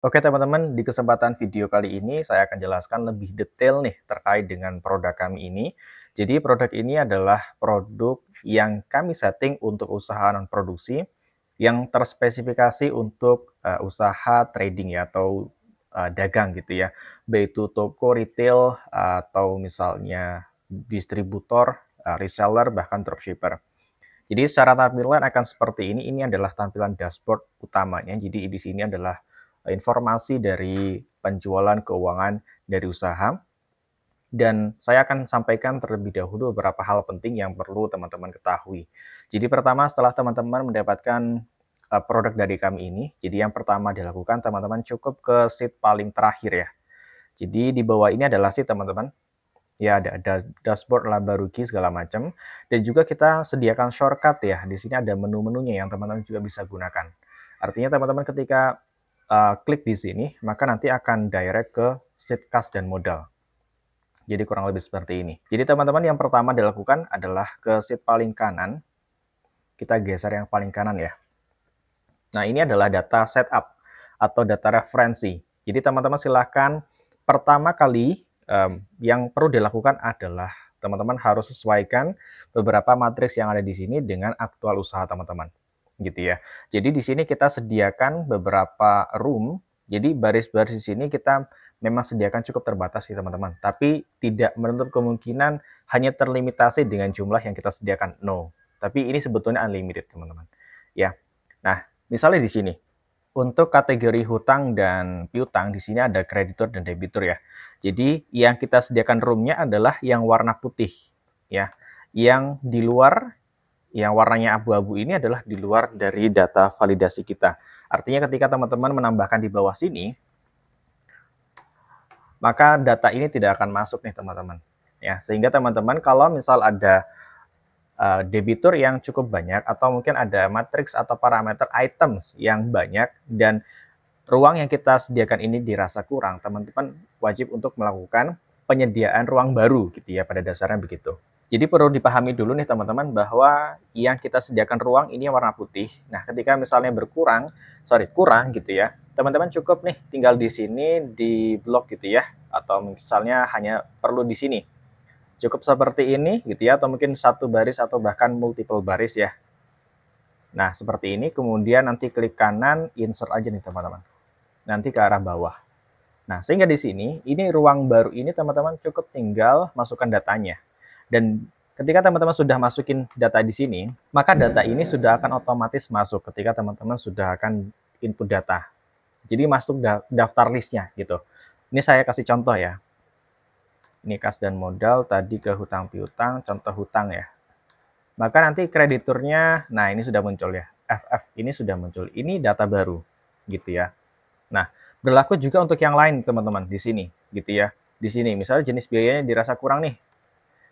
Oke teman-teman, di kesempatan video kali ini saya akan jelaskan lebih detail nih terkait dengan produk kami ini. Jadi produk ini adalah produk yang kami setting untuk usaha non produksi yang terspesifikasi untuk usaha trading ya atau dagang gitu ya. Baik itu toko retail atau misalnya distributor, reseller bahkan dropshipper. Jadi secara tampilan akan seperti ini. Ini adalah tampilan dashboard utamanya. Jadi di sini adalah informasi dari penjualan keuangan dari usaha. Dan saya akan sampaikan terlebih dahulu beberapa hal penting yang perlu teman-teman ketahui. Jadi pertama, setelah teman-teman mendapatkan produk dari kami ini, jadi yang pertama dilakukan teman-teman cukup ke sheet paling terakhir ya. Jadi di bawah ini adalah sheet teman-teman. Ya, ada dashboard, laba rugi segala macam. Dan juga kita sediakan shortcut ya. Di sini ada menu-menunya yang teman-teman juga bisa gunakan. Artinya teman-teman ketika klik di sini, maka nanti akan direct ke sheet kas dan modal. Jadi kurang lebih seperti ini. Jadi teman-teman yang pertama dilakukan adalah ke sheet paling kanan. Kita geser yang paling kanan ya. Nah, ini adalah data setup atau data referensi. Jadi teman-teman silahkan pertama kali yang perlu dilakukan adalah teman-teman harus sesuaikan beberapa matriks yang ada di sini dengan aktual usaha teman-teman, gitu ya. Jadi di sini kita sediakan beberapa room. Jadi baris-baris di sini kita memang sediakan cukup terbatas sih teman-teman. Tapi tidak menutup kemungkinan hanya terlimitasi dengan jumlah yang kita sediakan. No. Tapi ini sebetulnya unlimited teman-teman. Ya. Nah, misalnya di sini untuk kategori hutang dan piutang, di sini ada kreditur dan debitur ya. Jadi yang kita sediakan room-nya adalah yang warna putih ya. Yang di luar, yang warnanya abu-abu ini adalah di luar dari data validasi kita. Artinya ketika teman-teman menambahkan di bawah sini, maka data ini tidak akan masuk nih teman-teman. Ya, sehingga teman-teman kalau misal ada debitur yang cukup banyak atau mungkin ada matriks atau parameter items yang banyak dan ruang yang kita sediakan ini dirasa kurang, teman-teman wajib untuk melakukan penyediaan ruang baru gitu ya, pada dasarnya begitu. Jadi perlu dipahami dulu nih teman-teman bahwa yang kita sediakan ruang ini warna putih. Nah, ketika misalnya kurang gitu ya, teman-teman cukup nih tinggal di sini di blok gitu ya, atau misalnya hanya perlu di sini. Cukup seperti ini gitu ya, atau mungkin satu baris atau bahkan multiple baris ya. Nah, seperti ini, kemudian nanti klik kanan, insert aja nih teman-teman. Nanti ke arah bawah. Nah, sehingga di sini, ini ruang baru ini teman-teman cukup tinggal masukkan datanya. Dan ketika teman-teman sudah masukin data di sini, maka data ini sudah akan otomatis masuk ketika teman-teman sudah akan input data. Jadi masuk daftar listnya gitu. Ini saya kasih contoh ya. Ini kas dan modal, tadi ke hutang piutang, contoh hutang ya. Maka nanti krediturnya, nah ini sudah muncul ya. FF ini sudah muncul. Ini data baru gitu ya. Nah, berlaku juga untuk yang lain teman-teman di sini gitu ya. Di sini misalnya jenis biayanya dirasa kurang nih.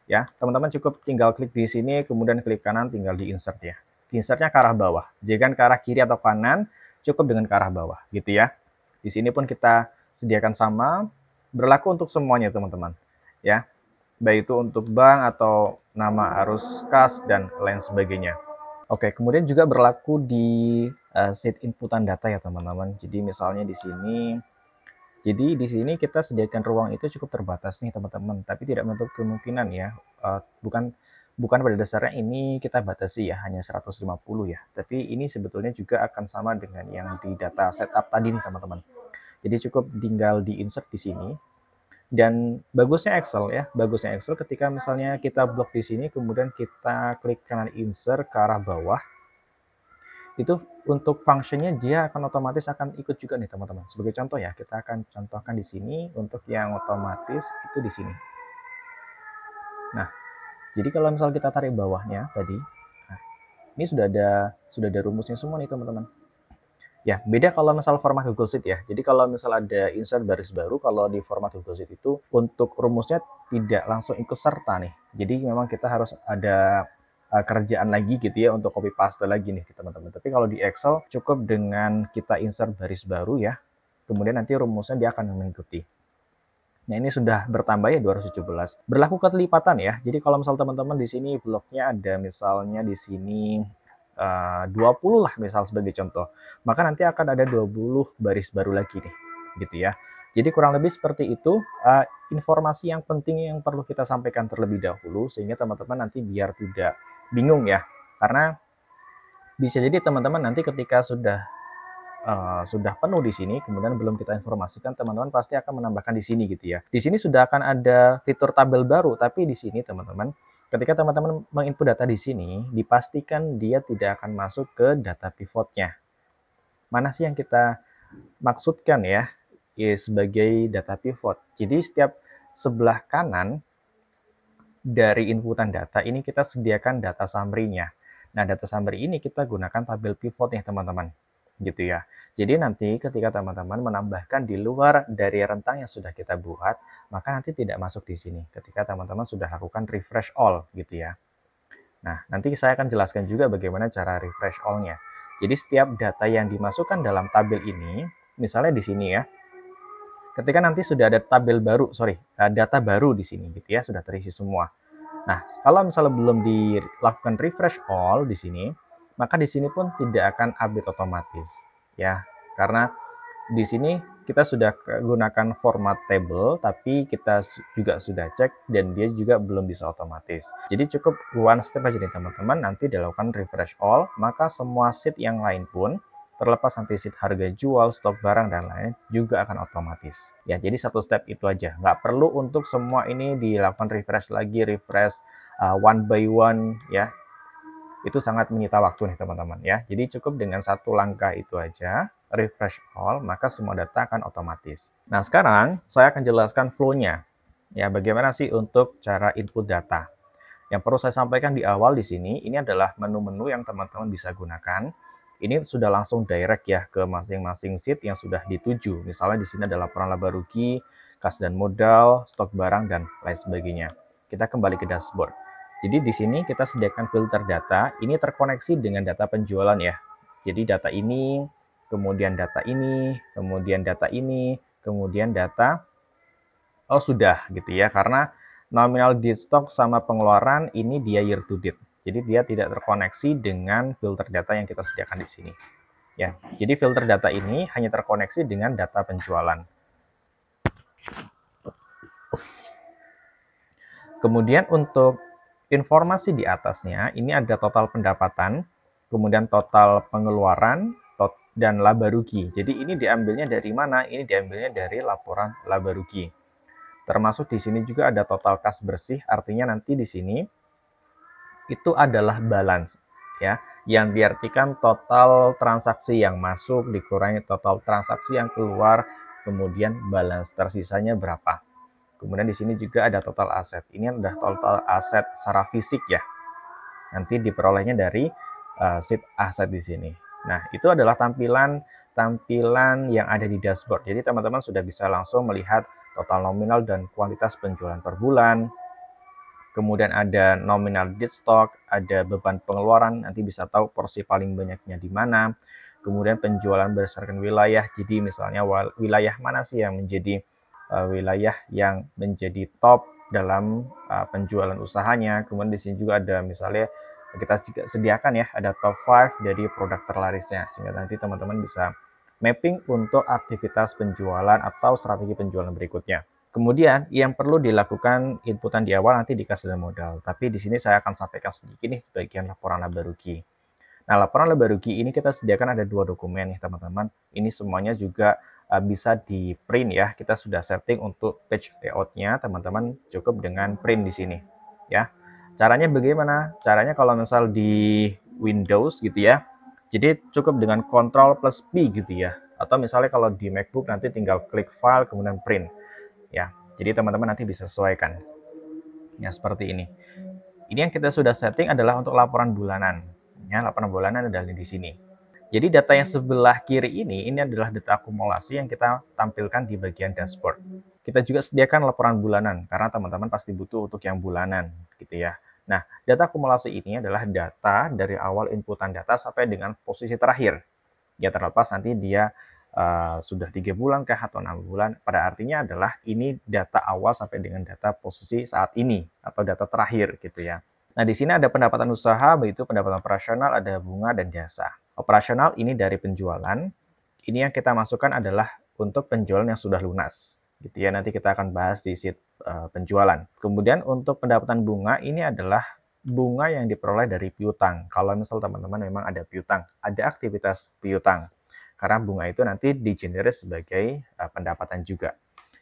Ya, teman-teman cukup tinggal klik di sini kemudian klik kanan tinggal di insert ya. Insertnya ke arah bawah. Jangan ke arah kiri atau kanan, cukup dengan ke arah bawah gitu ya. Di sini pun kita sediakan sama, berlaku untuk semuanya teman-teman. Ya, baik itu untuk bank atau nama arus kas dan lain sebagainya. Oke, kemudian juga berlaku di sheet inputan data ya teman-teman. Jadi misalnya di sini kita sediakan ruang itu cukup terbatas nih teman-teman, tapi tidak menutup kemungkinan ya, bukan bukan pada dasarnya ini kita batasi ya, hanya 150 ya. Tapi ini sebetulnya juga akan sama dengan yang di data setup tadi nih teman-teman. Jadi cukup tinggal di-insert di sini. Dan bagusnya Excel ketika misalnya kita blok di sini, kemudian kita klik kanan insert ke arah bawah, itu untuk functionnya dia akan otomatis akan ikut juga nih teman-teman. Sebagai contoh ya, kita akan contohkan di sini untuk yang otomatis itu di sini. Nah, jadi kalau misal kita tarik bawahnya tadi, nah, ini sudah ada rumusnya semua nih teman-teman. Ya, beda kalau misal format Google Sheet ya. Jadi kalau misal ada insert baris baru, kalau di format Google Sheet itu untuk rumusnya tidak langsung ikut serta nih. Jadi memang kita harus ada kerjaan lagi gitu ya untuk copy paste lagi nih teman-teman. Tapi kalau di Excel cukup dengan kita insert baris baru ya. Kemudian nanti rumusnya dia akan mengikuti. Nah, ini sudah bertambah ya 217. Berlaku ketelipatan ya. Jadi kalau misal teman-teman di sini bloknya ada misalnya di sini 20 lah misal sebagai contoh, maka nanti akan ada 20 baris baru lagi nih, gitu ya. Jadi kurang lebih seperti itu, informasi yang penting yang perlu kita sampaikan terlebih dahulu, sehingga teman-teman nanti biar tidak bingung ya. Karena bisa jadi teman-teman nanti ketika sudah penuh di sini, kemudian belum kita informasikan, teman-teman pasti akan menambahkan di sini gitu ya. Di sini sudah akan ada fitur tabel baru, tapi di sini teman-teman, ketika teman-teman menginput data di sini, dipastikan dia tidak akan masuk ke data pivotnya. Mana sih yang kita maksudkan ya, sebagai data pivot. Jadi setiap sebelah kanan dari inputan data ini kita sediakan data summary-nya. Nah, data summary ini kita gunakan tabel pivot nih teman-teman, gitu ya. Jadi nanti ketika teman-teman menambahkan di luar dari rentang yang sudah kita buat, maka nanti tidak masuk di sini ketika teman-teman sudah lakukan refresh all, gitu ya. Nah, nanti saya akan jelaskan juga bagaimana cara refresh all-nya. Jadi setiap data yang dimasukkan dalam tabel ini, misalnya di sini ya, ketika nanti sudah ada tabel baru, data baru di sini gitu ya, sudah terisi semua. Nah, kalau misalnya belum dilakukan refresh all di sini, maka di sini pun tidak akan update otomatis ya. Karena di sini kita sudah gunakan format table, tapi kita juga sudah cek dan dia juga belum bisa otomatis. Jadi cukup one step aja nih teman-teman, nanti dilakukan refresh all, maka semua sheet yang lain pun terlepas nanti sheet harga jual, stok barang, dan lain juga akan otomatis. Ya, jadi satu step itu aja. Nggak perlu untuk semua ini dilakukan refresh lagi, refresh one by one, ya. Itu sangat menyita waktu nih teman-teman ya. Jadi cukup dengan satu langkah itu aja, refresh all, maka semua data akan otomatis. Nah, sekarang saya akan jelaskan flow-nya. Ya, bagaimana sih untuk cara input data. Yang perlu saya sampaikan di awal di sini, ini adalah menu-menu yang teman-teman bisa gunakan. Ini sudah langsung direct ya ke masing-masing sheet yang sudah dituju. Misalnya di sini ada laporan laba rugi, kas dan modal, stok barang, dan lain sebagainya. Kita kembali ke dashboard. Jadi di sini kita sediakan filter data, ini terkoneksi dengan data penjualan ya. Jadi data ini, kemudian data ini, kemudian data ini, kemudian data, oh sudah gitu ya, karena nominal dead stock sama pengeluaran ini dia year to date. Jadi dia tidak terkoneksi dengan filter data yang kita sediakan di sini. Ya, jadi filter data ini hanya terkoneksi dengan data penjualan. Kemudian untuk informasi di atasnya, ini ada total pendapatan, kemudian total pengeluaran, dan laba rugi. Jadi ini diambilnya dari mana? Ini diambilnya dari laporan laba rugi. Termasuk di sini juga ada total kas bersih, artinya nanti di sini itu adalah balance ya, yang diartikan total transaksi yang masuk dikurangi total transaksi yang keluar, kemudian balance tersisanya berapa. Kemudian di sini juga ada total aset. Ini adalah total aset secara fisik ya. Nanti diperolehnya dari sheet aset di sini. Nah, itu adalah tampilan yang ada di dashboard. Jadi teman-teman sudah bisa langsung melihat total nominal dan kuantitas penjualan per bulan. Kemudian ada nominal dead stock, ada beban pengeluaran, nanti bisa tahu porsi paling banyaknya di mana. Kemudian penjualan berdasarkan wilayah, jadi misalnya wilayah mana sih yang menjadi wilayah yang menjadi top dalam penjualan usahanya. Kemudian di sini juga ada misalnya kita sediakan ya, ada top 5 dari produk terlarisnya, sehingga nanti teman-teman bisa mapping untuk aktivitas penjualan atau strategi penjualan berikutnya. Kemudian yang perlu dilakukan inputan di awal nanti di kas dan modal. Tapi di sini saya akan sampaikan sedikit nih bagian laporan laba rugi. Nah, laporan laba rugi ini kita sediakan ada 2 dokumen nih teman-teman. Ini semuanya juga bisa di print ya. Kita sudah setting untuk page layout-nya, teman-teman cukup dengan print di sini ya. Caranya bagaimana? Caranya kalau misal di Windows gitu ya. Jadi cukup dengan Ctrl plus P gitu ya. Atau misalnya kalau di MacBook nanti tinggal klik file kemudian print. Ya, jadi teman-teman nanti bisa sesuaikan. Ya, seperti ini. Ini yang kita sudah setting adalah untuk laporan bulanan. Ya, laporan bulanan adalah di sini. Jadi data yang sebelah kiri ini adalah data akumulasi yang kita tampilkan di bagian dashboard. Kita juga sediakan laporan bulanan, karena teman-teman pasti butuh untuk yang bulanan, gitu ya. Nah, data akumulasi ini adalah data dari awal inputan data sampai dengan posisi terakhir. Ya, terlepas nanti dia sudah 3 bulan kah atau 6 bulan, pada artinya adalah ini data awal sampai dengan data posisi saat ini atau data terakhir gitu ya. Nah, di sini ada pendapatan usaha, begitu pendapatan operasional, ada bunga dan jasa. Operasional ini dari penjualan. Ini yang kita masukkan adalah untuk penjualan yang sudah lunas. Gitu ya, nanti kita akan bahas di sheet penjualan. Kemudian untuk pendapatan bunga ini adalah bunga yang diperoleh dari piutang. Kalau misal teman-teman memang ada piutang, ada aktivitas piutang. Karena bunga itu nanti digenerate sebagai pendapatan juga.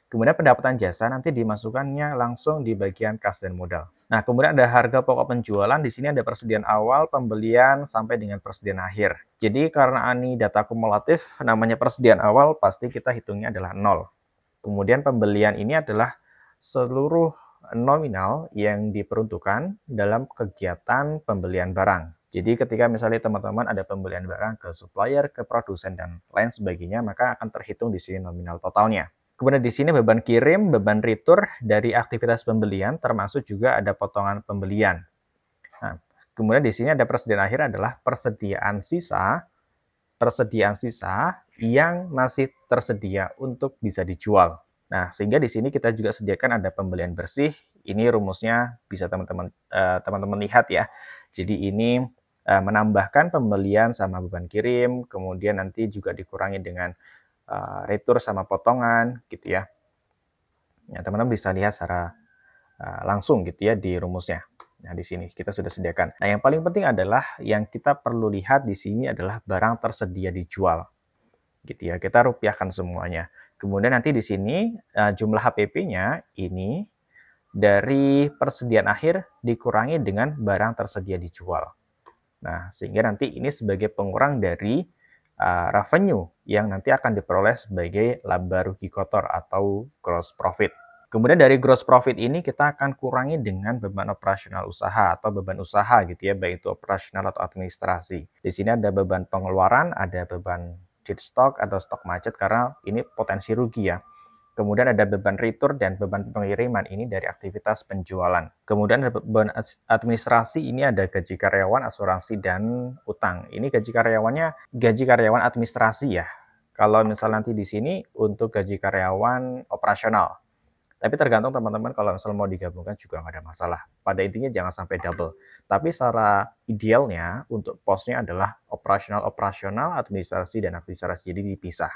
Kemudian pendapatan jasa nanti dimasukkannya langsung di bagian kas dan modal. Nah, kemudian ada harga pokok penjualan. Di sini ada persediaan awal, pembelian, sampai dengan persediaan akhir. Jadi karena ini data kumulatif, namanya persediaan awal, pasti kita hitungnya adalah 0. Kemudian pembelian ini adalah seluruh nominal yang diperuntukkan dalam kegiatan pembelian barang. Jadi ketika misalnya teman-teman ada pembelian barang ke supplier, ke produsen, dan lain sebagainya, maka akan terhitung di sini nominal totalnya. Kemudian di sini beban kirim, beban retur dari aktivitas pembelian, termasuk juga ada potongan pembelian. Nah, kemudian di sini ada persediaan akhir adalah persediaan sisa yang masih tersedia untuk bisa dijual. Nah, sehingga di sini kita juga sediakan ada pembelian bersih. Ini rumusnya bisa teman-teman lihat ya. Jadi ini menambahkan pembelian sama beban kirim, kemudian nanti juga dikurangi dengan retur sama potongan gitu ya. Ya, teman-teman bisa lihat secara langsung gitu ya di rumusnya. Nah, di sini kita sudah sediakan. Nah, yang paling penting adalah yang kita perlu lihat di sini adalah barang tersedia dijual. Gitu ya. Kita rupiahkan semuanya. Kemudian nanti di sini jumlah HPP-nya ini dari persediaan akhir dikurangi dengan barang tersedia dijual. Nah, sehingga nanti ini sebagai pengurang dari revenue yang nanti akan diperoleh sebagai laba rugi kotor atau gross profit. Kemudian dari gross profit ini kita akan kurangi dengan beban operasional usaha atau beban usaha gitu ya, baik itu operasional atau administrasi. Di sini ada beban pengeluaran, ada beban dead stock atau stok macet karena ini potensi rugi ya. Kemudian ada beban retur dan beban pengiriman ini dari aktivitas penjualan. Kemudian ada beban administrasi, ini ada gaji karyawan, asuransi, dan utang. Ini gaji karyawannya gaji karyawan administrasi ya. Kalau misal nanti di sini untuk gaji karyawan operasional. Tapi tergantung teman-teman kalau misal mau digabungkan juga nggak ada masalah. Pada intinya jangan sampai double. Tapi secara idealnya untuk posnya adalah operasional, administrasi, dan administrasi. Jadi dipisah.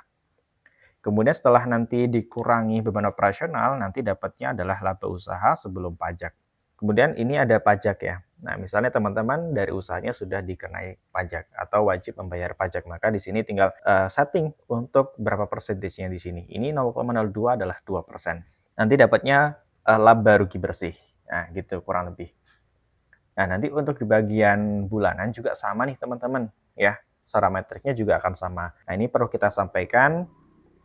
Kemudian setelah nanti dikurangi beban operasional, nanti dapatnya adalah laba usaha sebelum pajak. Kemudian ini ada pajak ya. Nah, misalnya teman-teman dari usahanya sudah dikenai pajak atau wajib membayar pajak, maka di sini tinggal setting untuk berapa persentasenya di sini. Ini 0,02 adalah 2%. Nanti dapatnya laba rugi bersih. Nah, gitu kurang lebih. Nah, nanti untuk di bagian bulanan juga sama nih teman-teman ya. Secara metriknya juga akan sama. Nah, ini perlu kita sampaikan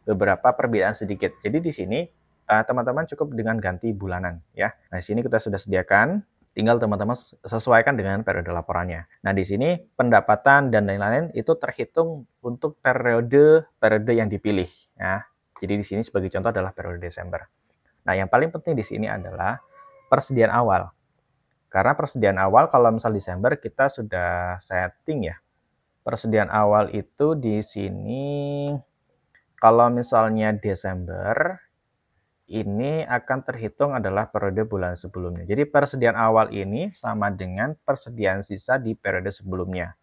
beberapa perbedaan sedikit. Jadi di sini teman-teman cukup dengan ganti bulanan ya. Nah, di sini kita sudah sediakan, tinggal teman-teman sesuaikan dengan periode laporannya. Nah, di sini pendapatan dan lain-lain itu terhitung untuk periode yang dipilih ya. Jadi di sini sebagai contoh adalah periode Desember. Nah, yang paling penting di sini adalah persediaan awal. Karena persediaan awal kalau misal Desember kita sudah setting ya. Persediaan awal itu di sini kalau misalnya Desember, ini akan terhitung adalah periode bulan sebelumnya. Jadi persediaan awal ini sama dengan persediaan sisa di periode sebelumnya.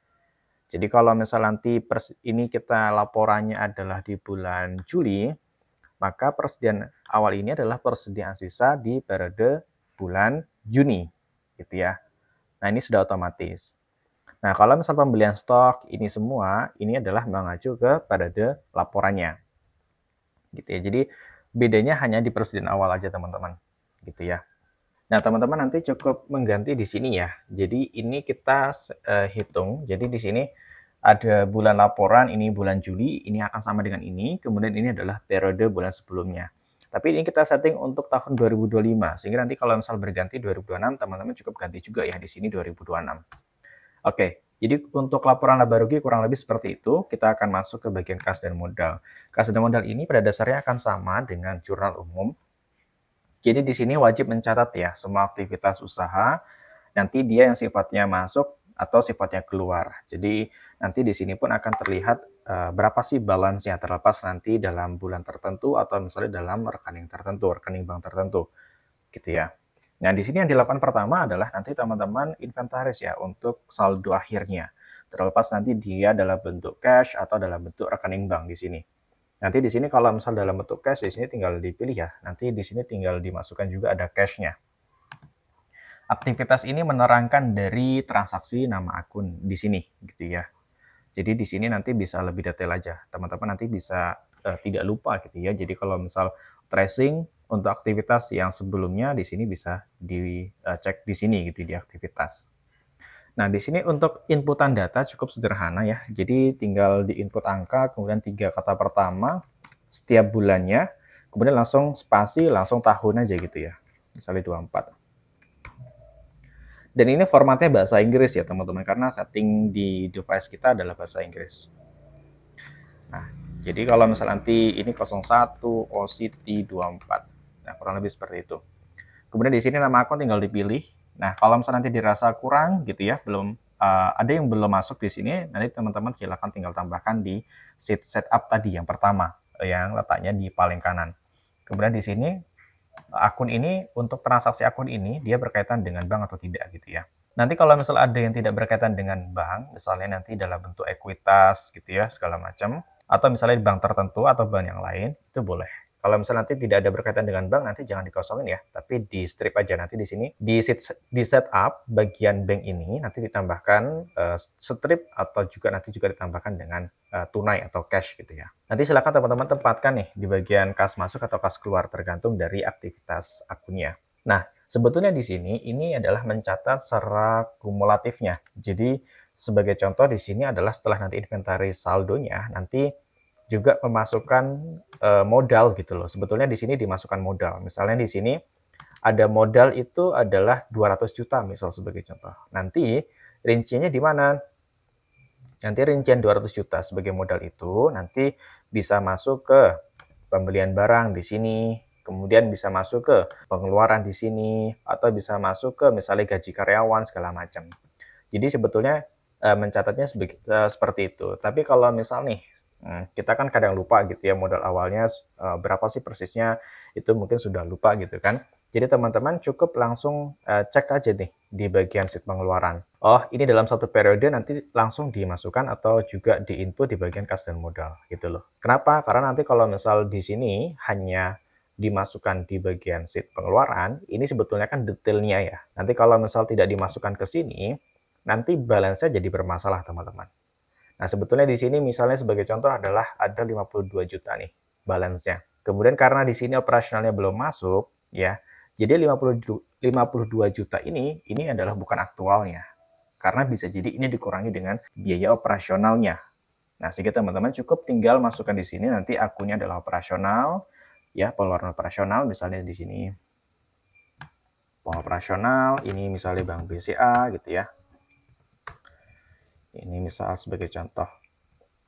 Jadi kalau misal nanti ini kita laporannya adalah di bulan Juli, maka persediaan awal ini adalah persediaan sisa di periode bulan Juni. Gitu ya. Nah, ini sudah otomatis. Nah, kalau misal pembelian stok, ini semua, ini adalah mengacu ke periode laporannya. Gitu ya. Jadi bedanya hanya di persediaan awal aja teman-teman, gitu ya. Nah, teman-teman nanti cukup mengganti di sini ya. Jadi ini kita hitung. Jadi di sini ada bulan laporan, ini bulan Juli, ini akan sama dengan ini. Kemudian ini adalah periode bulan sebelumnya. Tapi ini kita setting untuk tahun 2025. Sehingga nanti kalau misal berganti 2026, teman-teman cukup ganti juga ya di sini 2026. Oke, jadi untuk laporan laba rugi kurang lebih seperti itu. Kita akan masuk ke bagian kas dan modal. Kas dan modal ini pada dasarnya akan sama dengan jurnal umum. Jadi di sini wajib mencatat ya semua aktivitas usaha. Nanti dia yang sifatnya masuk atau sifatnya keluar. Jadi nanti di sini pun akan terlihat berapa sih balance yang terlepas nanti dalam bulan tertentu atau misalnya dalam rekening tertentu, rekening bank tertentu, gitu ya. Nah, di sini yang dilakukan pertama adalah nanti teman-teman inventaris ya untuk saldo akhirnya. Terlepas nanti dia dalam bentuk cash atau dalam bentuk rekening bank di sini. Nanti di sini kalau misal dalam bentuk cash, di sini tinggal dipilih ya. Nanti di sini tinggal dimasukkan juga ada cash-nya. Aktivitas ini menerangkan dari transaksi nama akun di sini, gitu ya. Jadi di sini nanti bisa lebih detail aja. Teman-teman nanti bisa tidak lupa gitu ya. Jadi kalau misal tracing untuk aktivitas yang sebelumnya di sini bisa dicek di sini gitu di aktivitas. Nah, di sini untuk inputan data cukup sederhana ya. Jadi tinggal di input angka, kemudian 3 kata pertama setiap bulannya, kemudian langsung spasi, langsung tahun aja gitu ya. Misalnya 24. Dan ini formatnya bahasa Inggris ya teman-teman, karena setting di device kita adalah bahasa Inggris. Nah, jadi kalau misal nanti ini 01 OCT 24. Nah, kurang lebih seperti itu. Kemudian di sini nama akun tinggal dipilih. Nah, kalau misal nanti dirasa kurang gitu ya, belum ada yang belum masuk di sini, nanti teman-teman silakan tinggal tambahkan di sheet setup tadi yang pertama, yang letaknya di paling kanan. Kemudian di sini akun ini, untuk transaksi akun ini dia berkaitan dengan bank atau tidak gitu ya. Nanti kalau misal ada yang tidak berkaitan dengan bank, misalnya nanti dalam bentuk ekuitas gitu ya, segala macam, atau misalnya di bank tertentu atau bank yang lain, itu boleh. Kalau misalnya nanti tidak ada berkaitan dengan bank, nanti jangan dikosongin ya, tapi di strip aja nanti di sini. Di setup bagian bank ini nanti ditambahkan strip atau juga nanti juga ditambahkan dengan tunai atau cash gitu ya. Nanti silakan teman-teman tempatkan nih di bagian kas masuk atau kas keluar tergantung dari aktivitas akunnya. Nah, sebetulnya di sini ini adalah mencatat secara kumulatifnya. Jadi sebagai contoh di sini adalah setelah nanti inventaris saldonya, nanti juga memasukkan modal gitu loh. Sebetulnya di sini dimasukkan modal. Misalnya di sini ada modal itu adalah 200 juta misal sebagai contoh. Nanti rinciannya di mana? Nanti rincian 200 juta sebagai modal itu nanti bisa masuk ke pembelian barang di sini, kemudian bisa masuk ke pengeluaran di sini, atau bisa masuk ke misalnya gaji karyawan segala macam. Jadi sebetulnya mencatatnya seperti itu. Tapi kalau misal nih, kita kan kadang lupa gitu ya modal awalnya berapa sih persisnya, itu mungkin sudah lupa gitu kan. Jadi teman-teman cukup langsung cek aja nih di bagian sheet pengeluaran. Oh, ini dalam satu periode nanti langsung dimasukkan atau juga diinput di bagian kas dan modal gitu loh. Kenapa? Karena nanti kalau misal di sini hanya dimasukkan di bagian sheet pengeluaran, ini sebetulnya kan detailnya ya. Nanti kalau misal tidak dimasukkan ke sini, nanti balance-nya jadi bermasalah teman-teman. Nah, sebetulnya di sini misalnya sebagai contoh adalah ada 52 juta nih balance-nya. Kemudian karena di sini operasionalnya belum masuk, ya, jadi 52 juta ini adalah bukan aktualnya. Karena bisa jadi ini dikurangi dengan biaya operasionalnya. Nah, sehingga teman-teman cukup tinggal masukkan di sini, nanti akunnya adalah operasional, ya, pengeluaran operasional, misalnya di sini operasional, ini misalnya Bank BCA gitu ya. Ini misal sebagai contoh.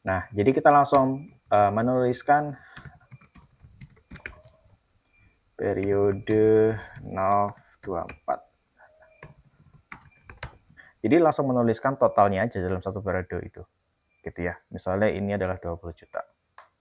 Nah, jadi kita langsung menuliskan periode 024. Jadi langsung menuliskan totalnya aja dalam satu periode itu. Gitu ya. Misalnya ini adalah 20 juta.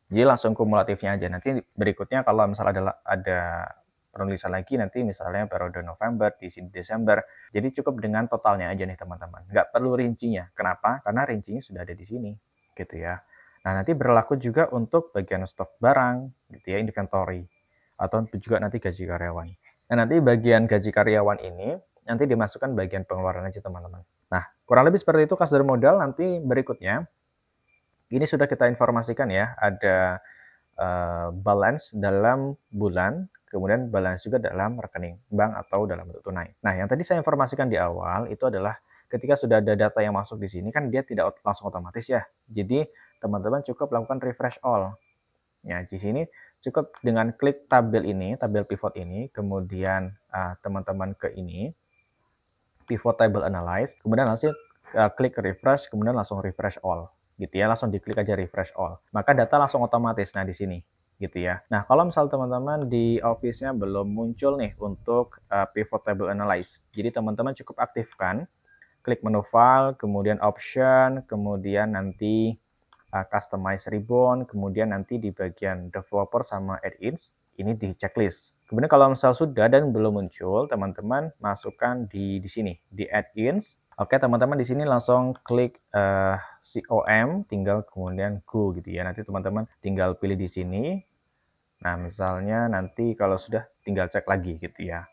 Jadi langsung kumulatifnya aja. Nanti berikutnya kalau misalnya ada penulisan lagi nanti misalnya periode November, di sini Desember. Jadi cukup dengan totalnya aja nih teman-teman. Nggak perlu rincinya. Kenapa? Karena rincinya sudah ada di sini. Gitu ya. Nah, nanti berlaku juga untuk bagian stok barang, gitu ya, inventory. Atau juga nanti gaji karyawan. Nah, nanti bagian gaji karyawan ini nanti dimasukkan bagian pengeluaran aja teman-teman. Nah, kurang lebih seperti itu kas dari modal. Nanti berikutnya, ini sudah kita informasikan ya, ada balance dalam bulan, kemudian balance juga dalam rekening bank atau dalam bentuk tunai. Nah, yang tadi saya informasikan di awal itu adalah ketika sudah ada data yang masuk di sini kan dia tidak langsung otomatis ya. Jadi teman-teman cukup lakukan refresh all. Ya, di sini cukup dengan klik tabel ini, tabel pivot ini, kemudian teman-teman ke ini, pivot table analyze, kemudian langsung klik refresh, kemudian langsung refresh all. Gitu ya, langsung diklik aja refresh all. Maka data langsung otomatis, nah di sini. Gitu ya. Nah, kalau misal teman-teman di Office-nya belum muncul nih untuk pivot table analyze. Jadi teman-teman cukup aktifkan, klik menu file, kemudian option, kemudian nanti customize ribbon, kemudian nanti di bagian developer sama add-ins, ini di checklist. Kemudian kalau misal sudah dan belum muncul, teman-teman masukkan di sini, di add-ins. Oke, teman-teman di sini langsung klik COM, tinggal kemudian go gitu ya. Nanti teman-teman tinggal pilih di sini. Nah, misalnya nanti kalau sudah tinggal cek lagi gitu ya.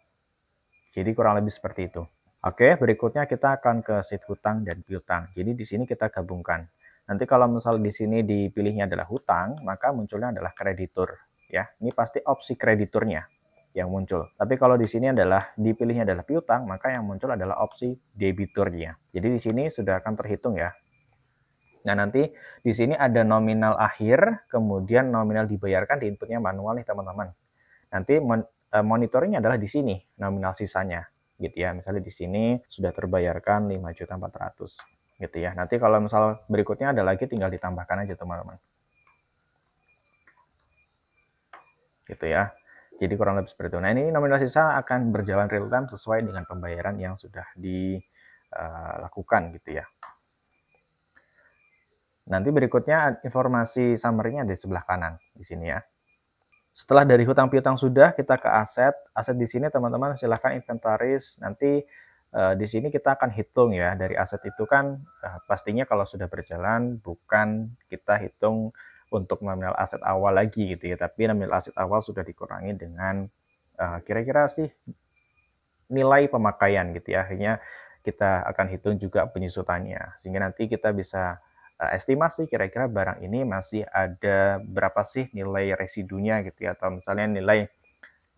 Jadi kurang lebih seperti itu. Oke, berikutnya kita akan ke sheet hutang dan piutang. Jadi di sini kita gabungkan. Nanti kalau misal di sini dipilihnya adalah hutang, maka munculnya adalah kreditur. Ya, ini pasti opsi krediturnya yang muncul. Tapi kalau di sini adalah dipilihnya adalah piutang, maka yang muncul adalah opsi debiturnya. Jadi di sini sudah akan terhitung ya. Nah, nanti di sini ada nominal akhir, kemudian nominal dibayarkan di inputnya manual nih teman-teman. Nanti monitoringnya adalah di sini, nominal sisanya. Gitu ya, misalnya di sini sudah terbayarkan 5.400.000 gitu ya. Nanti kalau misal berikutnya ada lagi tinggal ditambahkan aja teman-teman. Gitu ya. Jadi kurang lebih seperti itu. Nah, ini nominal sisa akan berjalan real time sesuai dengan pembayaran yang sudah dilakukan gitu ya. Nanti berikutnya informasi summary-nya di sebelah kanan di sini ya. Setelah dari hutang piutang sudah, kita ke aset. Aset di sini teman-teman silahkan inventaris. Nanti di sini kita akan hitung ya, dari aset itu kan pastinya kalau sudah berjalan bukan kita hitung untuk nominal aset awal lagi gitu ya, tapi nominal aset awal sudah dikurangi dengan kira-kira sih nilai pemakaian gitu ya. Akhirnya kita akan hitung juga penyusutannya, sehingga nanti kita bisa estimasi kira-kira barang ini masih ada berapa sih nilai residunya gitu ya, atau misalnya nilai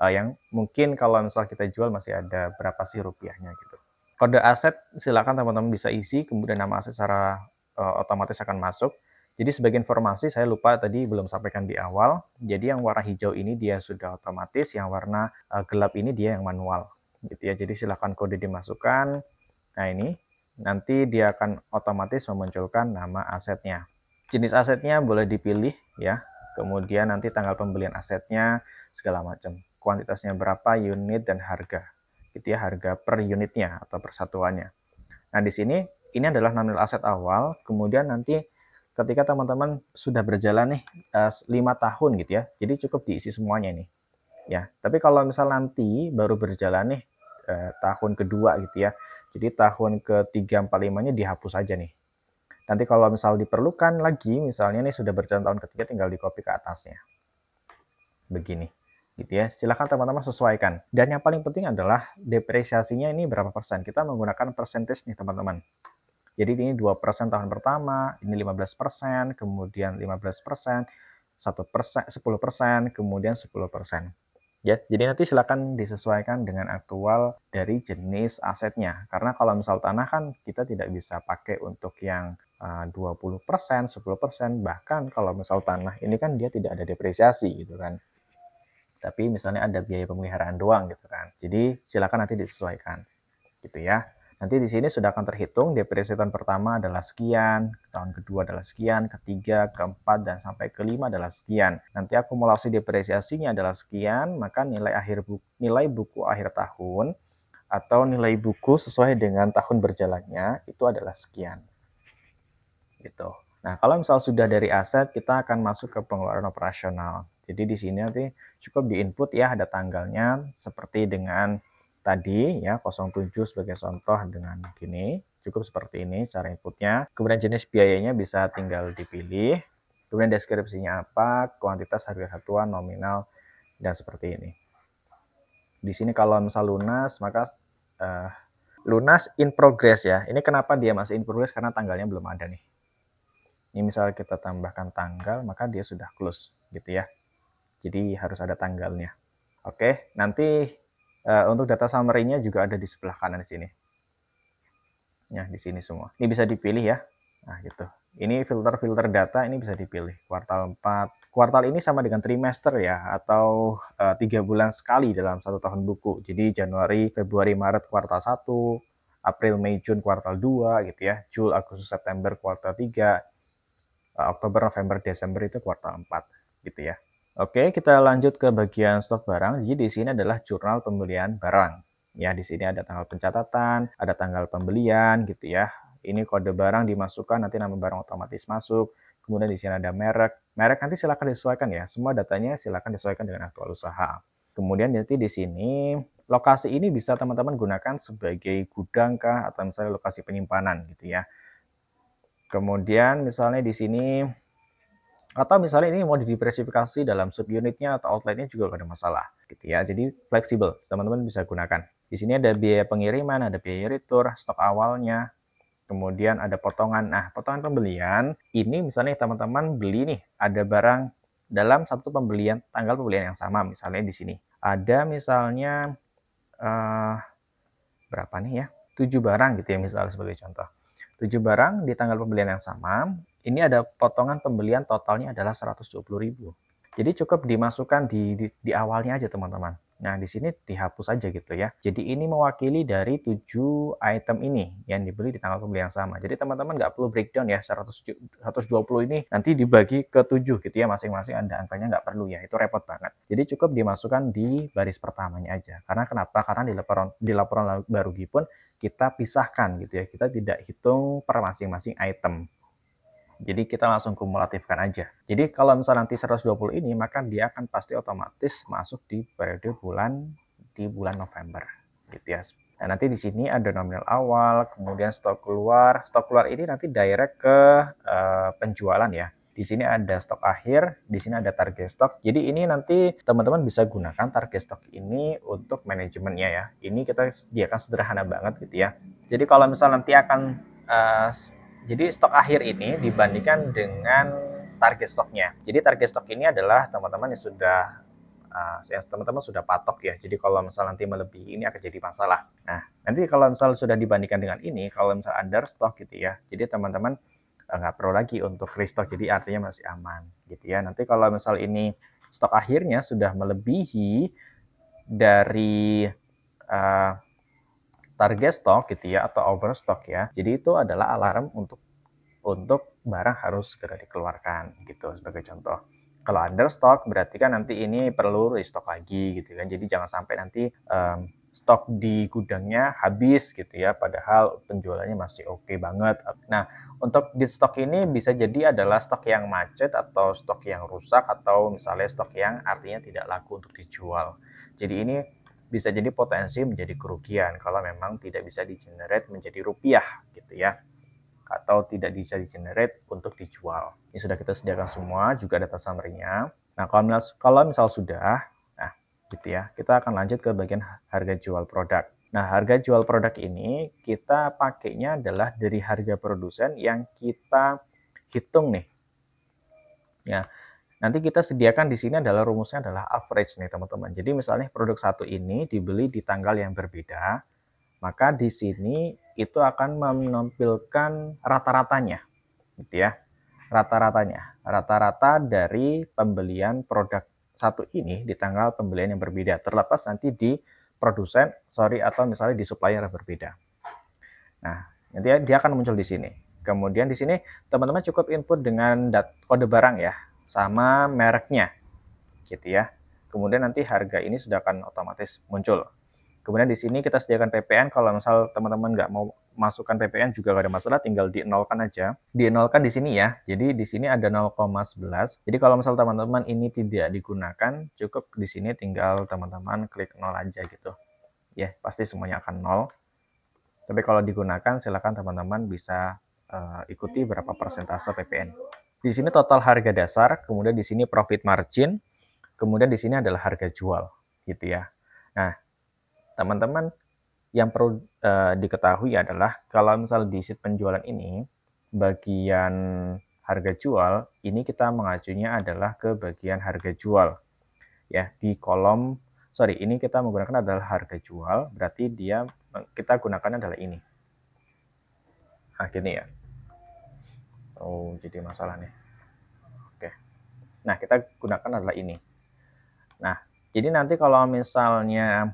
yang mungkin kalau misal kita jual masih ada berapa sih rupiahnya gitu. Kode aset silakan teman-teman bisa isi, kemudian nama aset secara otomatis akan masuk. Jadi sebagai informasi saya lupa tadi belum sampaikan di awal. Jadi yang warna hijau ini dia sudah otomatis, yang warna gelap ini dia yang manual. Gitu ya. Jadi silakan kode dimasukkan. Nah ini nanti dia akan otomatis memunculkan nama asetnya. Jenis asetnya boleh dipilih ya. Kemudian nanti tanggal pembelian asetnya segala macam. Kuantitasnya berapa, unit dan harga. Gitu ya, harga per unitnya atau persatuannya. Nah, di sini ini adalah nominal aset awal, kemudian nanti ketika teman-teman sudah berjalan nih 5 tahun gitu ya. Jadi cukup diisi semuanya nih. Ya, tapi kalau misal nanti baru berjalan nih tahun kedua gitu ya. Jadi tahun ketiga, 4, 5-nya dihapus aja nih. Nanti kalau misal diperlukan lagi, misalnya nih sudah berjalan tahun ketiga, tinggal di copy ke atasnya. Begini. Gitu ya. Silahkan teman-teman sesuaikan. Dan yang paling penting adalah depresiasinya ini berapa persen. Kita menggunakan percentage nih teman-teman. Jadi ini 2% tahun pertama, ini 15%, kemudian 15%, 1%, 10%, kemudian 10%. Ya, jadi nanti silakan disesuaikan dengan aktual dari jenis asetnya. Karena kalau misal tanah kan kita tidak bisa pakai untuk yang 20%, 10%, bahkan kalau misal tanah ini kan dia tidak ada depresiasi gitu kan. Tapi misalnya ada biaya pemeliharaan doang gitu kan. Jadi silakan nanti disesuaikan gitu ya. Nanti di sini sudah akan terhitung depresiasi tahun pertama adalah sekian, tahun kedua adalah sekian, ketiga, keempat, dan sampai kelima adalah sekian. Nanti akumulasi depresiasinya adalah sekian, maka nilai buku akhir tahun atau nilai buku sesuai dengan tahun berjalannya itu adalah sekian. Gitu. Nah, kalau misal sudah dari aset, kita akan masuk ke pengeluaran operasional. Jadi di sini nanti cukup di input ya, ada tanggalnya seperti dengan tadi ya 07 sebagai contoh dengan gini, cukup seperti ini cara inputnya. Kemudian jenis biayanya bisa tinggal dipilih. Kemudian deskripsinya apa, kuantitas, harga satuan, nominal, dan seperti ini. Di sini kalau misal lunas, maka lunas in progress ya. Ini kenapa dia masih in progress, karena tanggalnya belum ada nih. Ini misalnya kita tambahkan tanggal, maka dia sudah close gitu ya. Jadi harus ada tanggalnya. Oke, nanti untuk data summary-nya juga ada di sebelah kanan di sini. Ya, di sini semua. Ini bisa dipilih ya. Nah, gitu. Ini filter-filter data ini bisa dipilih. Kuartal 4. Kuartal ini sama dengan trimester ya, atau 3 bulan sekali dalam satu tahun buku. Jadi Januari, Februari, Maret kuartal 1, April, Mei, Juni kuartal 2 gitu ya. Juli, Agustus, September kuartal 3, Oktober, November, Desember itu kuartal 4 gitu ya. Oke, kita lanjut ke bagian stok barang. Jadi di sini adalah jurnal pembelian barang. Ya, di sini ada tanggal pencatatan, ada tanggal pembelian gitu ya. Ini kode barang dimasukkan, nanti nama barang otomatis masuk. Kemudian di sini ada merek. Merek nanti silakan disesuaikan ya. Semua datanya silakan disesuaikan dengan aktual usaha. Kemudian nanti di sini, lokasi ini bisa teman-teman gunakan sebagai gudang kah, atau misalnya lokasi penyimpanan gitu ya. Kemudian misalnya di sini, atau misalnya ini mau didiversifikasi dalam subunitnya atau outletnya juga nggak ada masalah gitu ya. Jadi fleksibel, teman-teman bisa gunakan. Di sini ada biaya pengiriman, ada biaya retur, stok awalnya, kemudian ada potongan. Nah, potongan pembelian ini misalnya teman-teman beli nih, ada barang dalam satu pembelian, tanggal pembelian yang sama, misalnya di sini. Ada misalnya eh, berapa nih ya? 7 barang gitu ya, misalnya sebagai contoh. 7 barang di tanggal pembelian yang sama, ini ada potongan pembelian totalnya adalah 120.000. Jadi cukup dimasukkan di awalnya aja teman-teman. Nah, di sini dihapus aja gitu ya. Jadi ini mewakili dari 7 item ini yang dibeli di tanggal pembelian yang sama. Jadi teman-teman nggak perlu breakdown ya, 120 ini nanti dibagi ke 7 gitu ya, masing-masing ada angkanya, nggak perlu ya, itu repot banget. Jadi cukup dimasukkan di baris pertamanya aja. Karena kenapa? Karena di laporan barugi pun kita pisahkan gitu ya, kita tidak hitung per masing-masing item. Jadi kita langsung kumulatifkan aja. Jadi kalau misalnya nanti 120 ini, maka dia akan pasti otomatis masuk di periode bulan November gitu ya. Nah, nanti di sini ada nominal awal, kemudian stok keluar. Stok keluar ini nanti direct ke penjualan ya. Di sini ada stok akhir, di sini ada target stok. Jadi ini nanti teman-teman bisa gunakan target stok ini untuk manajemennya ya. Ini kita sediakan sederhana banget gitu ya. Jadi kalau misalnya nanti akan jadi stok akhir ini dibandingkan dengan target stoknya. Jadi target stok ini adalah teman-teman yang teman-teman sudah patok ya. Jadi kalau misalnya nanti melebihi ini akan jadi masalah. Nah, nanti kalau misalnya sudah dibandingkan dengan ini, kalau misalnya under stock gitu ya, jadi teman-teman nggak perlu lagi untuk restock. Jadi artinya masih aman gitu ya. Nanti kalau misal ini stok akhirnya sudah melebihi dari uh, target stok gitu ya, atau overstock ya. Jadi itu adalah alarm untuk barang harus segera dikeluarkan gitu sebagai contoh. Kalau understock berarti kan nanti ini perlu restock lagi gitu kan. Jadi jangan sampai nanti stok di gudangnya habis gitu ya, padahal penjualannya masih oke banget. Nah, untuk di stok ini bisa jadi adalah stok yang macet atau stok yang rusak atau misalnya stok yang artinya tidak laku untuk dijual. Jadi ini bisa jadi potensi menjadi kerugian kalau memang tidak bisa di-generate menjadi rupiah gitu ya, atau tidak bisa di-generate untuk dijual. Ini sudah kita sediakan semua, juga data summary-nya. Nah, kalau misal sudah, nah gitu ya, kita akan lanjut ke bagian harga jual produk. Nah, harga jual produk ini kita pakainya adalah dari harga produsen yang kita hitung nih. Ya, nanti kita sediakan di sini adalah rumusnya adalah average nih teman-teman. Jadi misalnya produk satu ini dibeli di tanggal yang berbeda, maka di sini itu akan menampilkan rata-ratanya gitu ya. Rata-rata dari pembelian produk satu ini di tanggal pembelian yang berbeda, terlepas nanti di produsen, atau misalnya di supplier yang berbeda. Nah, nanti dia akan muncul di sini. Kemudian di sini teman-teman cukup input dengan kode barang ya, sama mereknya gitu ya. Kemudian nanti harga ini sudah akan otomatis muncul. Kemudian di sini kita sediakan PPN. Kalau misal teman-teman nggak mau masukkan PPN juga nggak ada masalah, tinggal di-nolkan aja. Di-nolkan di sini ya. Jadi di sini ada 0,11. Jadi kalau misal teman-teman ini tidak digunakan, cukup di sini tinggal teman-teman klik 0 aja gitu. Ya, pasti semuanya akan 0. Tapi kalau digunakan, silakan teman-teman bisa ikuti berapa persentase PPN. Di sini total harga dasar, kemudian di sini profit margin, kemudian di sini adalah harga jual, gitu ya. Nah, teman-teman yang perlu diketahui adalah kalau misal di sheet penjualan ini, bagian harga jual, ini kita mengacunya adalah ke bagian harga jual. Ya, di kolom, ini kita menggunakan adalah harga jual, berarti kita gunakan adalah ini. Nah, gini ya. Oh, jadi masalah nih. Oke. Nah, kita gunakan adalah ini. Nah, jadi nanti kalau misalnya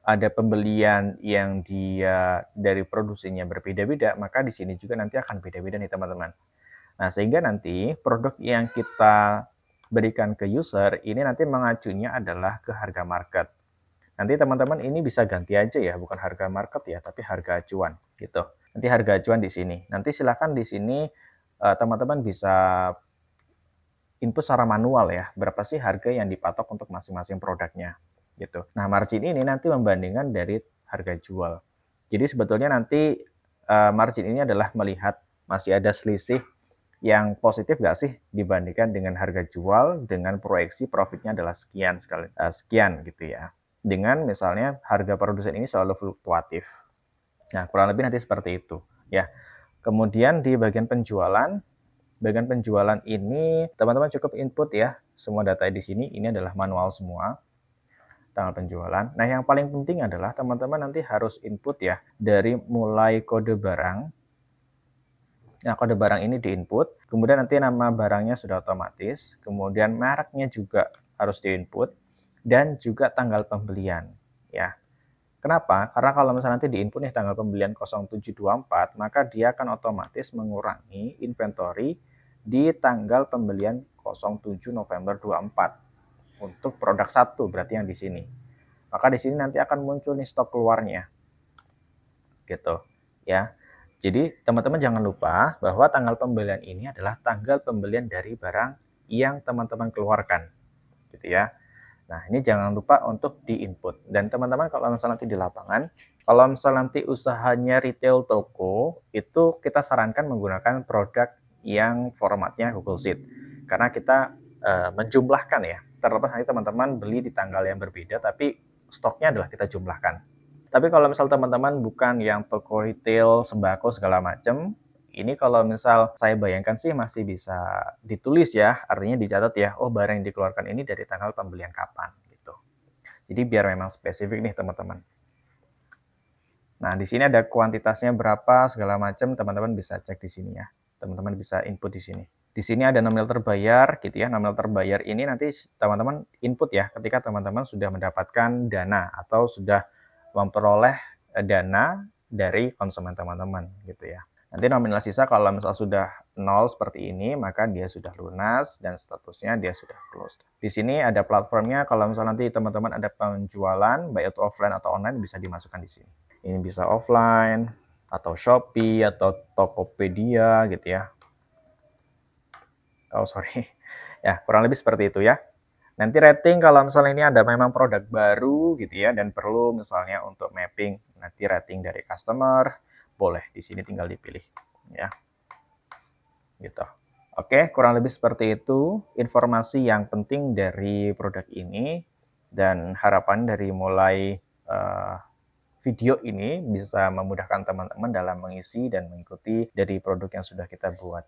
ada pembelian yang dia dari produksinya berbeda-beda, maka di sini juga nanti akan beda-beda nih teman-teman. Nah, sehingga nanti produk yang kita berikan ke user ini nanti mengacunya adalah ke harga market. Nanti teman-teman ini bisa ganti aja ya, bukan harga market ya, tapi harga acuan gitu. Nanti harga acuan di sini. Nanti silakan di sini teman-teman bisa input secara manual ya, berapa sih harga yang dipatok untuk masing-masing produknya gitu. Nah, margin ini nanti membandingkan dari harga jual. Jadi sebetulnya nanti margin ini adalah melihat masih ada selisih yang positif nggak sih dibandingkan dengan harga jual dengan proyeksi profitnya adalah sekian sekali sekian gitu ya. Dengan misalnya harga produsen ini selalu fluktuatif. Nah, kurang lebih nanti seperti itu ya. Kemudian di bagian penjualan ini teman-teman cukup input ya. Semua data di sini ini adalah manual semua tanggal penjualan. Nah, yang paling penting adalah teman-teman nanti harus input ya dari mulai kode barang. Nah, kode barang ini diinput, kemudian nanti nama barangnya sudah otomatis, kemudian mereknya juga harus diinput dan juga tanggal pembelian ya. Kenapa? Karena kalau misalnya nanti diinput nih tanggal pembelian 0724, maka dia akan otomatis mengurangi inventory di tanggal pembelian 07 November 24 untuk produk satu berarti yang di sini. Maka di sini nanti akan muncul nih stok keluarnya. Gitu. Ya. Jadi teman-teman jangan lupa bahwa tanggal pembelian ini adalah tanggal pembelian dari barang yang teman-teman keluarkan. Gitu ya. Nah, ini jangan lupa untuk di-input. Dan teman-teman kalau misalnya nanti di lapangan, kalau misalnya nanti usahanya retail toko, itu kita sarankan menggunakan produk yang formatnya Google Sheet. Karena kita menjumlahkan ya. Terlepas nanti teman-teman beli di tanggal yang berbeda, tapi stoknya adalah kita jumlahkan. Tapi kalau misal teman-teman bukan yang toko retail, sembako segala macam, ini kalau misal saya bayangkan sih masih bisa ditulis ya, artinya dicatat ya, oh barang yang dikeluarkan ini dari tanggal pembelian kapan gitu. Jadi biar memang spesifik nih teman-teman. Nah, di sini ada kuantitasnya berapa segala macam, teman-teman bisa cek di sini ya. Teman-teman bisa input di sini. Di sini ada nominal terbayar gitu ya. Nominal terbayar ini nanti teman-teman input ya ketika teman-teman sudah mendapatkan dana atau sudah memperoleh dana dari konsumen teman-teman gitu ya. Nanti nominal sisa kalau misal sudah nol seperti ini, maka dia sudah lunas dan statusnya dia sudah closed. Di sini ada platformnya, kalau misal nanti teman-teman ada penjualan, baik itu offline atau online, bisa dimasukkan di sini. Ini bisa offline, atau Shopee, atau Tokopedia gitu ya. Oh sorry, ya kurang lebih seperti itu ya. Nanti rating kalau misalnya ini ada memang produk baru gitu ya dan perlu misalnya untuk mapping nanti rating dari customer, boleh di sini tinggal dipilih ya. Gitu. Oke, kurang lebih seperti itu informasi yang penting dari produk ini dan harapan dari mulai video ini bisa memudahkan teman-teman dalam mengisi dan mengikuti dari produk yang sudah kita buat.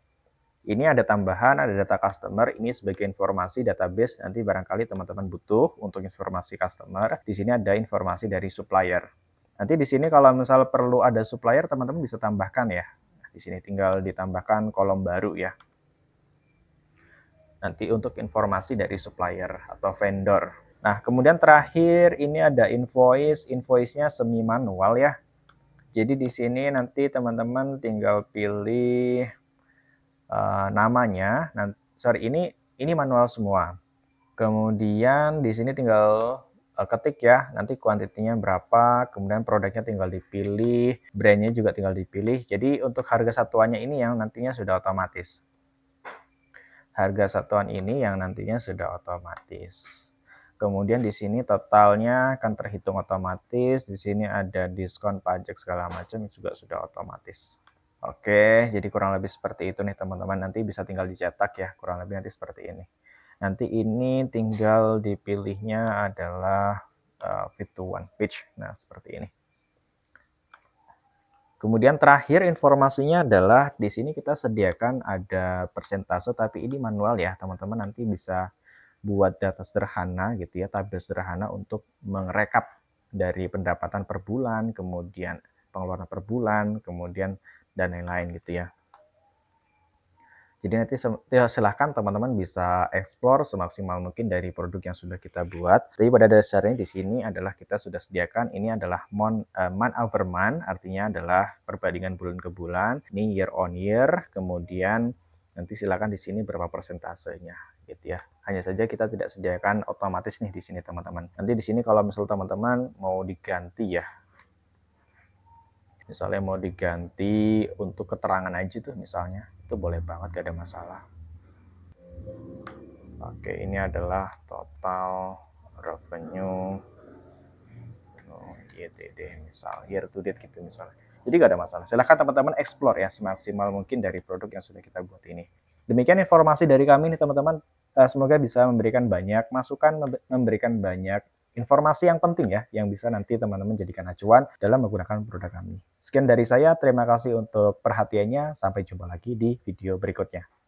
Ini ada tambahan, ada data customer, ini sebagai informasi database, nanti barangkali teman-teman butuh untuk informasi customer. Di sini ada informasi dari supplier. Nanti di sini kalau misal perlu ada supplier, teman-teman bisa tambahkan ya. Di sini tinggal ditambahkan kolom baru ya. Nanti untuk informasi dari supplier atau vendor. Nah, kemudian terakhir ini ada invoice, invoice-nya semi manual ya. Jadi di sini nanti teman-teman tinggal pilih namanya. Nah, sorry ini manual semua. Kemudian di sini tinggal ketik ya, nanti kuantitinya berapa, kemudian produknya tinggal dipilih, brandnya juga tinggal dipilih. Jadi untuk harga satuannya ini yang nantinya sudah otomatis. Harga satuan ini yang nantinya sudah otomatis. Kemudian di sini totalnya akan terhitung otomatis. Di sini ada diskon pajak segala macam juga sudah otomatis. Oke, jadi kurang lebih seperti itu nih teman-teman. Nanti bisa tinggal dicetak ya, kurang lebih nanti seperti ini. Nanti ini tinggal dipilihnya adalah fit to one page. Nah, seperti ini. Kemudian terakhir informasinya adalah di sini kita sediakan ada persentase, tapi ini manual ya teman-teman. Nanti bisa buat data sederhana gitu ya, tabel sederhana untuk merekap dari pendapatan per bulan, kemudian pengeluaran per bulan, kemudian dan lain-lain gitu ya. Jadi nanti silahkan teman-teman bisa explore semaksimal mungkin dari produk yang sudah kita buat. Tapi pada dasarnya di sini adalah kita sudah sediakan, ini adalah month over month, artinya adalah perbandingan bulan ke bulan. Ini year on year, kemudian nanti silakan di sini berapa persentasenya gitu ya. Hanya saja kita tidak sediakan otomatis nih di sini teman-teman. Nanti di sini kalau misal teman-teman mau diganti ya, misalnya mau diganti untuk keterangan aja tuh misalnya, itu boleh banget, gak ada masalah. Oke, ini adalah total revenue YTD, misal year to date gitu misalnya. Jadi nggak ada masalah. Silahkan teman-teman explore ya semaksimal mungkin dari produk yang sudah kita buat ini. Demikian informasi dari kami nih teman-teman. Semoga bisa memberikan banyak masukan, memberikan banyak informasi yang penting ya, yang bisa nanti teman-teman jadikan acuan dalam menggunakan produk kami. Sekian dari saya, terima kasih untuk perhatiannya. Sampai jumpa lagi di video berikutnya.